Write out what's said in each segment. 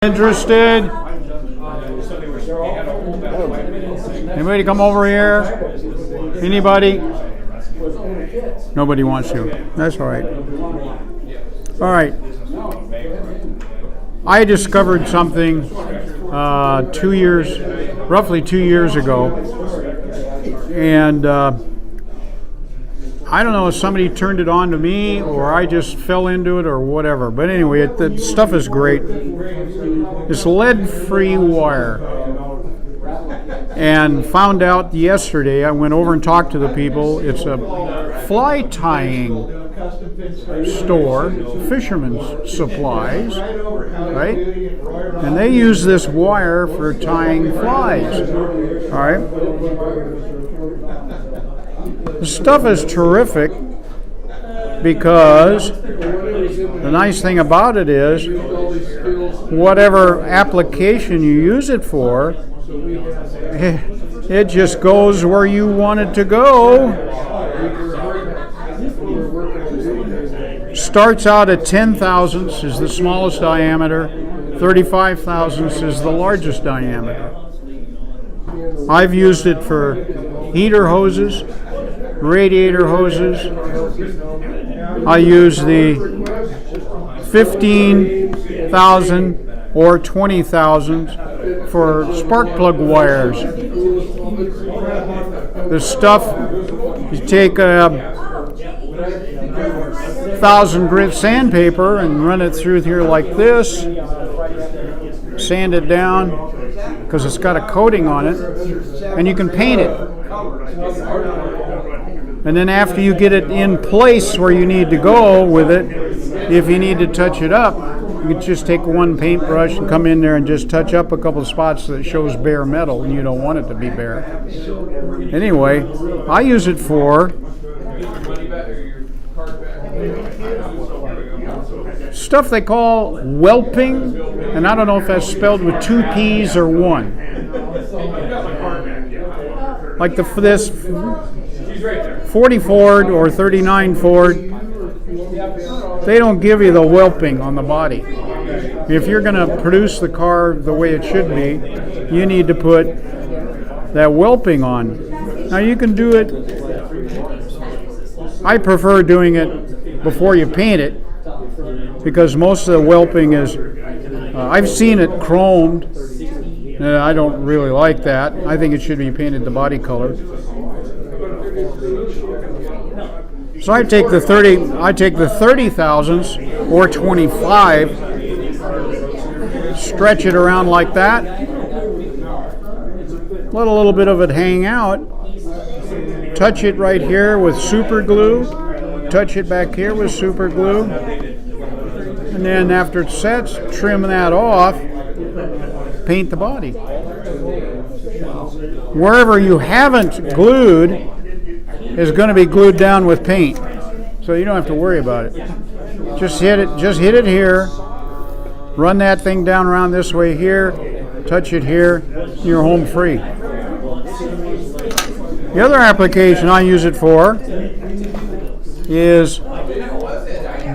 Interested? Anybody come over here? Anybody? Nobody wants to. That's all right. All right. I discovered something roughly 2 years ago, and I don't know if somebody turned it on to me or I just fell into it or whatever. But anyway, the stuff is great. It's lead-free wire. And found out yesterday, I went over and talked to the people, it's a fly tying store, fisherman's supplies, right? And they use this wire for tying flies, all right? The stuff is terrific because the nice thing about it is whatever application you use it for, it just goes where you want it to go. Starts out at 10 thousandths is the smallest diameter, 35 thousandths is the largest diameter. I've used it for heater hoses, radiator hoses. I use the 15,000 or 20,000 for spark plug wires. The stuff, you take a 1,000 grit sandpaper and run it through here like this, sand it down because it's got a coating on it, and you can paint it. And then after you get it in place where you need to go with it, if you need to touch it up, you can just take one paintbrush and come in there and just touch up a couple of spots that shows bare metal and you don't want it to be bare. Anyway, I use it for stuff they call whelping, and I don't know if that's spelled with 2 P's or 1. Like this 40 Ford or 39 Ford, they don't give you the whelping on the body. If you're going to produce the car the way it should be, you need to put that whelping on. Now you can do it, I prefer doing it before you paint it, because most of the whelping is, I've seen it chromed, and I don't really like that. I think it should be painted the body color. So I take the 30 thousandths or 25, stretch it around like that, let a little bit of it hang out, touch it right here with super glue, touch it back here with super glue, and then after it sets, trim that off, paint the body. Wherever you haven't glued is going to be glued down with paint, so you don't have to worry about it. Just hit it here, run that thing down around this way here, touch it here, you're home free. The other application I use it for is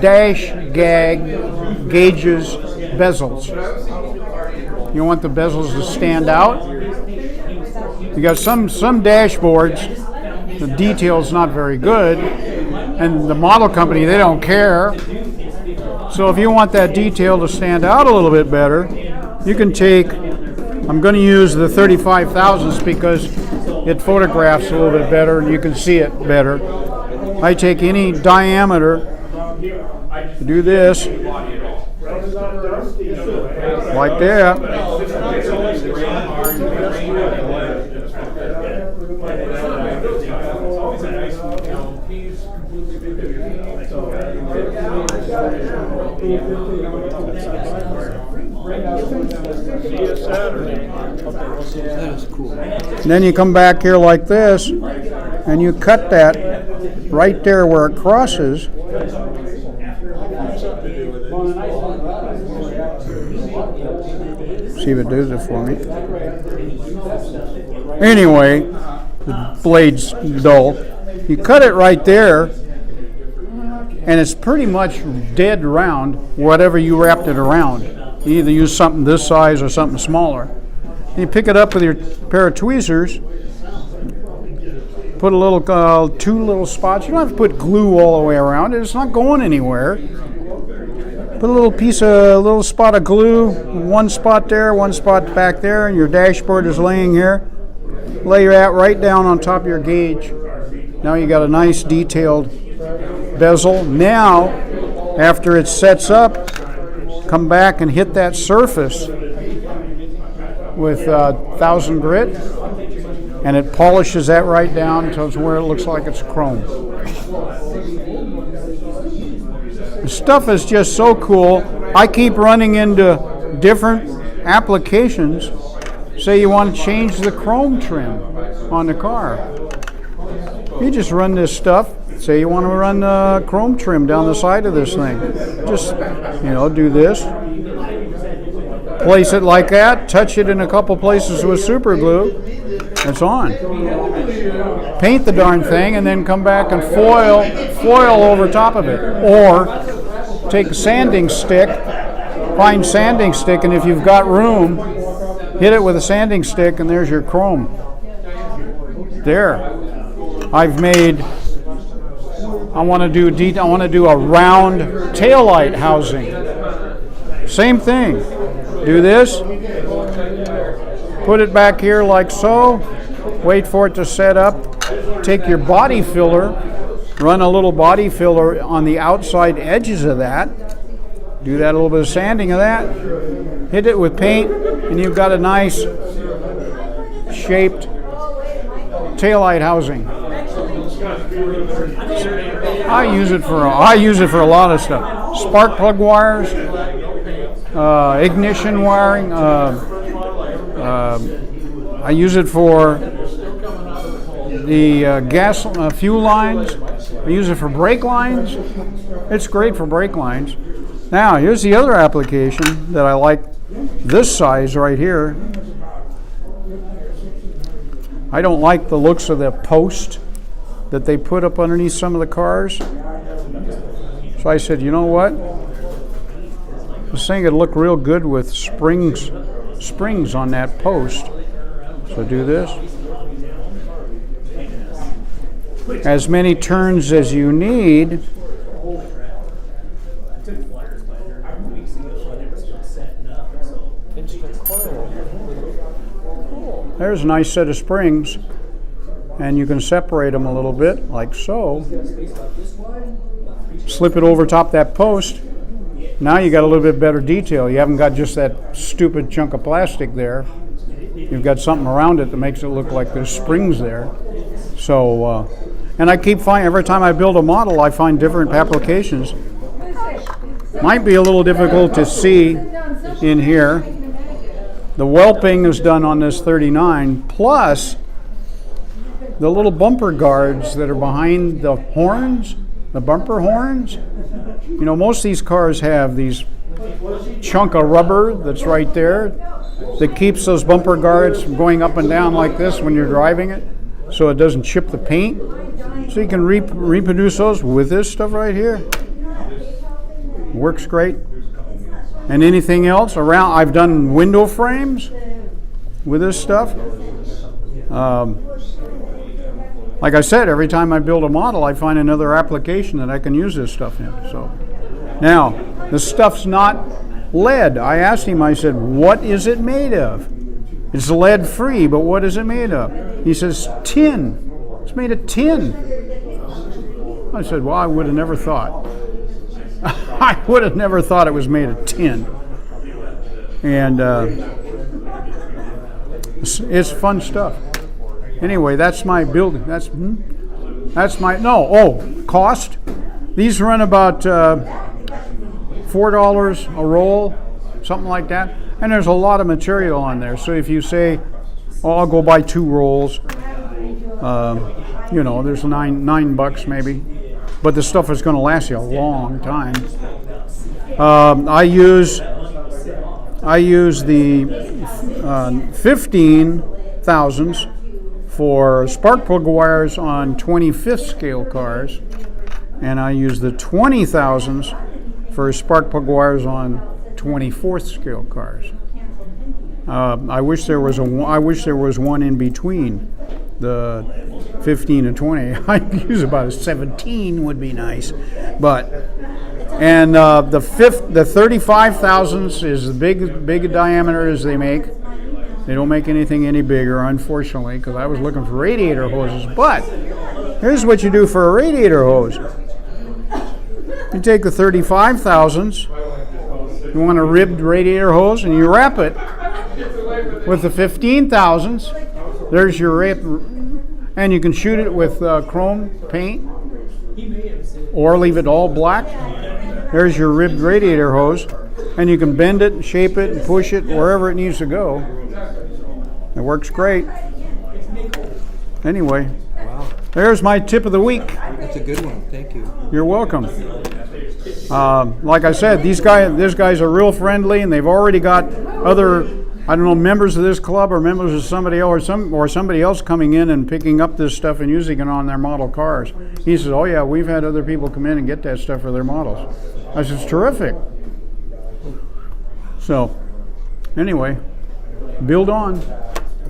dash gauges, bezels. You want the bezels to stand out. You got some dashboards, the detail's not very good, and the model company, they don't care. So if you want that detail to stand out a little bit better, you can take, I'm going to use the 35 thousandths because it photographs a little bit better and you can see it better. I take any diameter, do this, like that. And then you come back here like this, and you cut that right there where it crosses. See if it does it for me. Anyway, the blade's dull. You cut it right there, and it's pretty much dead round, whatever you wrapped it around. You either use something this size or something smaller. You pick it up with your pair of tweezers, put a little, 2 little spots. You don't have to put glue all the way around it. It's not going anywhere. Put a little spot of glue, 1 spot there, 1 spot back there, and your dashboard is laying here. Lay that right down on top of your gauge. Now you got a nice detailed bezel. Now, after it sets up, come back and hit that surface with 1000 grit, and it polishes that right down to where it looks like it's chrome. The stuff is just so cool. I keep running into different applications. Say you want to change the chrome trim on the car. You just run this stuff. Say you want to run chrome trim down the side of this thing. Just, do this. Place it like that. Touch it in a couple places with super glue. It's on. Paint the darn thing and then come back and foil over top of it. Or take a sanding stick, find sanding stick, and if you've got room, hit it with a sanding stick, and there's your chrome. There. I've made. I want to do a round taillight housing. Same thing. Do this. Put it back here like so. Wait for it to set up. Take your body filler. Run a little body filler on the outside edges of that. Do that, a little bit of sanding of that. Hit it with paint, and you've got a nice shaped taillight housing. I use it for a lot of stuff. Spark plug wires, ignition wiring. I use it for the gas fuel lines. I use it for brake lines. It's great for brake lines. Now, here's the other application that I like. This size right here. I don't like the looks of the post that they put up underneath some of the cars. So I said, you know what? This thing would look real good with springs on that post. So do this. As many turns as you need. There's a nice set of springs, and you can separate them a little bit, like so. Slip it over top that post. Now you got a little bit better detail. You haven't got just that stupid chunk of plastic there. You've got something around it that makes it look like there's springs there. So, and I keep finding, every time I build a model, I find different applications. Might be a little difficult to see in here. The whelping is done on this 39, plus the little bumper guards that are behind the horns, the bumper horns. You know, most of these cars have these chunk of rubber that's right there that keeps those bumper guards from going up and down like this when you're driving it, so it doesn't chip the paint. So you can reproduce those with this stuff right here. Works great. And anything else around, I've done window frames with this stuff. Like I said, every time I build a model, I find another application that I can use this stuff in. So now, the stuff's not lead. I asked him, I said, what is it made of? It's lead free, but what is it made of? He says, tin. It's made of tin. I said, well, I would have never thought. I would have never thought it was made of tin. And it's fun stuff. Anyway, that's my building. That's my, cost. These run about $4 a roll, something like that. And there's a lot of material on there. So if you say, oh, I'll go buy 2 rolls, there's $9 maybe. But the stuff is going to last you a long time. I use the 15,000s for spark plug wires on 25th scale cars, and I use the 20,000s for spark plug wires on 24th scale cars. I wish there was one in between the 15 and 20. I'd use about a 17 would be nice, but the 35,000s is the big diameter as they make. They don't make anything any bigger, unfortunately, because I was looking for radiator hoses. But here's what you do for a radiator hose. You take the 35,000s, you want a ribbed radiator hose, and you wrap it with the 15,000s. There's your rip, and you can shoot it with chrome paint or leave it all black. There's your ribbed radiator hose, and you can bend it, shape it, and push it wherever it needs to go. It works great. Anyway, wow. There's my tip of the week. That's a good one. Thank you. You're welcome. Like I said, these guys are real friendly, and they've already got other, I don't know, members of this club or members of somebody else or somebody else coming in and picking up this stuff and using it on their model cars. He says, "Oh yeah, we've had other people come in and get that stuff for their models." I said, "It's terrific." So, anyway, build on.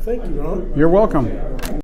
Thank you, Ron. You're welcome.